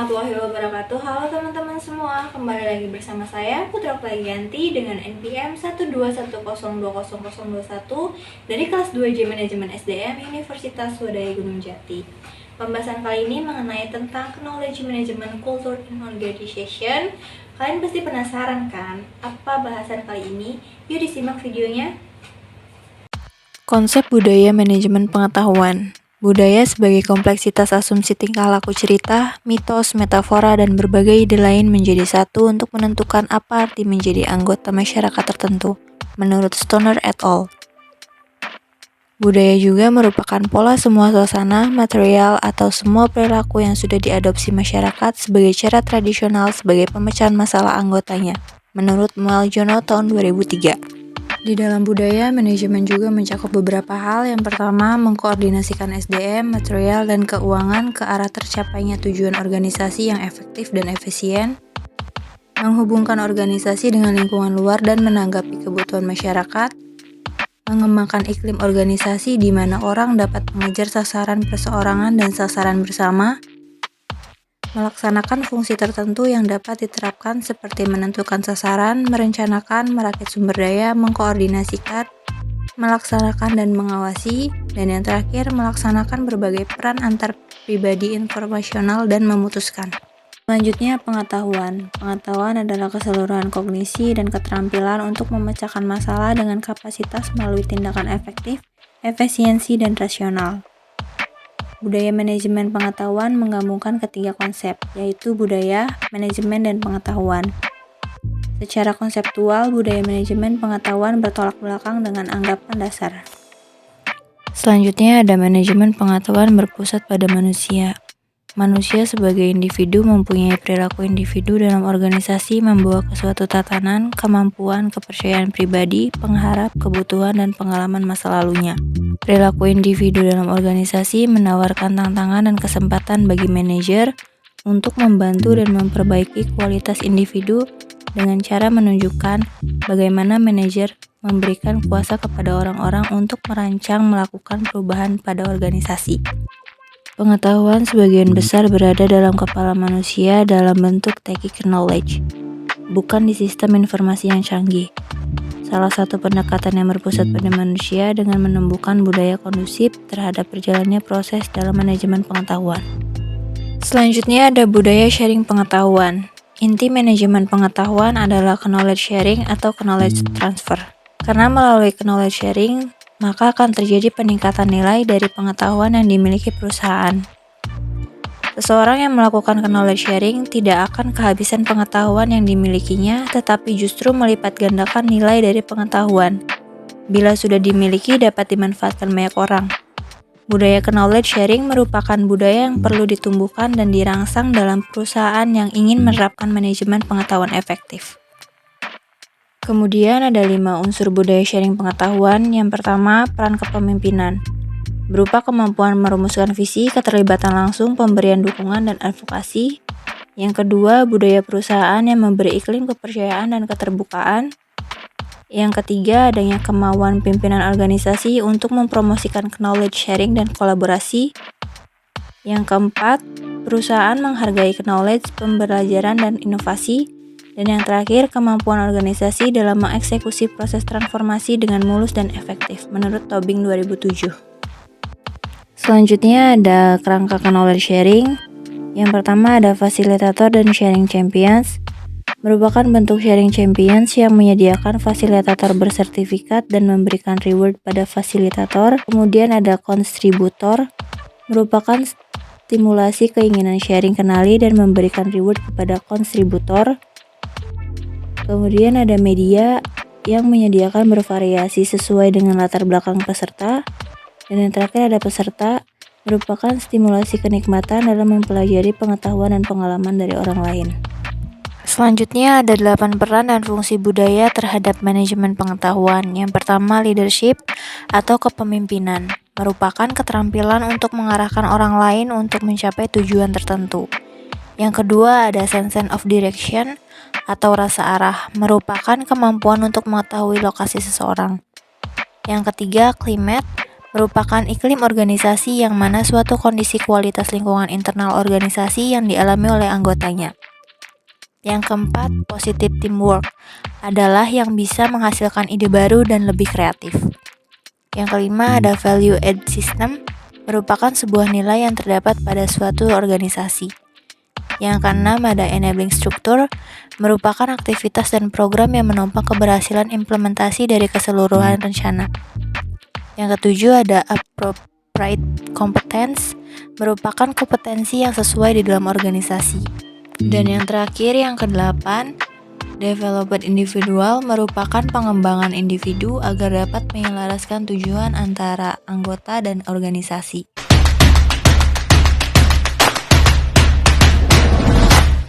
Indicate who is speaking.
Speaker 1: warahmatullahi wabarakatuh. Halo teman-teman semua, kembali lagi bersama saya Putra Plagianti dengan NPM 121020021 dari kelas 2J Manajemen SDM Universitas Wadaya Gunung Jati. Pembahasan kali ini mengenai tentang Knowledge Management Culture in Organization. Kalian pasti penasaran kan, apa bahasan kali ini? Yuk disimak videonya.
Speaker 2: Konsep budaya manajemen pengetahuan. Budaya sebagai kompleksitas asumsi tingkah laku cerita, mitos, metafora, dan berbagai ide lain menjadi satu untuk menentukan apa arti menjadi anggota masyarakat tertentu, menurut Stoner et al. Budaya juga merupakan pola semua suasana, material, atau semua perilaku yang sudah diadopsi masyarakat sebagai cara tradisional sebagai pemecahan masalah anggotanya, menurut Maljono tahun 2003. Di dalam budaya, manajemen juga mencakup beberapa hal. Yang pertama, mengkoordinasikan SDM, material, dan keuangan ke arah tercapainya tujuan organisasi yang efektif dan efisien, menghubungkan organisasi dengan lingkungan luar dan menanggapi kebutuhan masyarakat, mengembangkan iklim organisasi di mana orang dapat mengejar sasaran perseorangan dan sasaran bersama, melaksanakan fungsi tertentu yang dapat diterapkan seperti menentukan sasaran, merencanakan, merakit sumber daya, mengkoordinasikan, melaksanakan dan mengawasi, dan yang terakhir melaksanakan berbagai peran antar pribadi informasional dan memutuskan. Selanjutnya, pengetahuan. Pengetahuan adalah keseluruhan kognisi dan keterampilan untuk memecahkan masalah dengan kapasitas melalui tindakan efektif, efisiensi, dan rasional. Budaya manajemen pengetahuan menggabungkan ketiga konsep, yaitu budaya, manajemen, dan pengetahuan. Secara konseptual, budaya manajemen pengetahuan bertolak belakang dengan anggapan dasar. Selanjutnya ada manajemen pengetahuan berpusat pada manusia. Manusia sebagai individu mempunyai perilaku individu dalam organisasi membawa ke suatu tatanan, kemampuan, kepercayaan pribadi, pengharap, kebutuhan, dan pengalaman masa lalunya. Perilaku individu dalam organisasi menawarkan tantangan dan kesempatan bagi manajer untuk membantu dan memperbaiki kualitas individu dengan cara menunjukkan bagaimana manajer memberikan kuasa kepada orang-orang untuk merancang melakukan perubahan pada organisasi. Pengetahuan sebagian besar berada dalam kepala manusia dalam bentuk tacit knowledge, bukan di sistem informasi yang canggih. Salah satu pendekatan yang berpusat pada manusia dengan menumbuhkan budaya kondusif terhadap berjalannya proses dalam manajemen pengetahuan. Selanjutnya ada budaya sharing pengetahuan. Inti manajemen pengetahuan adalah knowledge sharing atau knowledge transfer. Karena melalui knowledge sharing, maka akan terjadi peningkatan nilai dari pengetahuan yang dimiliki perusahaan. Seseorang yang melakukan knowledge sharing tidak akan kehabisan pengetahuan yang dimilikinya, tetapi justru melipat gandakan nilai dari pengetahuan. Bila sudah dimiliki, dapat dimanfaatkan banyak orang. Budaya knowledge sharing merupakan budaya yang perlu ditumbuhkan dan dirangsang dalam perusahaan yang ingin menerapkan manajemen pengetahuan efektif. Kemudian ada 5 unsur budaya sharing pengetahuan. Yang pertama, peran kepemimpinan. Berupa kemampuan merumuskan visi, keterlibatan langsung, pemberian dukungan, dan advokasi. Yang kedua, budaya perusahaan yang memberi iklim kepercayaan dan keterbukaan. Yang ketiga, adanya kemauan pimpinan organisasi untuk mempromosikan knowledge sharing dan kolaborasi. Yang keempat, perusahaan menghargai knowledge, pembelajaran, dan inovasi. Dan yang terakhir, kemampuan organisasi dalam mengeksekusi proses transformasi dengan mulus dan efektif, menurut Tobing 2007. Selanjutnya ada kerangka knowledge sharing. Yang pertama ada fasilitator dan sharing champions. Merupakan bentuk sharing champions yang menyediakan fasilitator bersertifikat dan memberikan reward pada fasilitator. Kemudian ada kontributor, merupakan stimulasi keinginan sharing kenali dan memberikan reward kepada kontributor. Kemudian ada media yang menyediakan bervariasi sesuai dengan latar belakang peserta. Dan yang terakhir ada peserta, merupakan stimulasi kenikmatan dalam mempelajari pengetahuan dan pengalaman dari orang lain. Selanjutnya ada 8 peran dan fungsi budaya terhadap manajemen pengetahuan. Yang pertama, leadership atau kepemimpinan, merupakan keterampilan untuk mengarahkan orang lain untuk mencapai tujuan tertentu. Yang kedua ada sense of direction atau rasa arah, merupakan kemampuan untuk mengetahui lokasi seseorang. Yang ketiga, climate, merupakan iklim organisasi yang mana suatu kondisi kualitas lingkungan internal organisasi yang dialami oleh anggotanya. Yang keempat, positive teamwork adalah yang bisa menghasilkan ide baru dan lebih kreatif. Yang kelima ada value add system, merupakan sebuah nilai yang terdapat pada suatu organisasi. Yang keenam ada enabling structure, merupakan aktivitas dan program yang menopang keberhasilan implementasi dari keseluruhan rencana. Yang ketujuh ada appropriate competence, merupakan kompetensi yang sesuai di dalam organisasi. Dan yang terakhir yang kedelapan, developed individual, merupakan pengembangan individu agar dapat menyelaraskan tujuan antara anggota dan organisasi.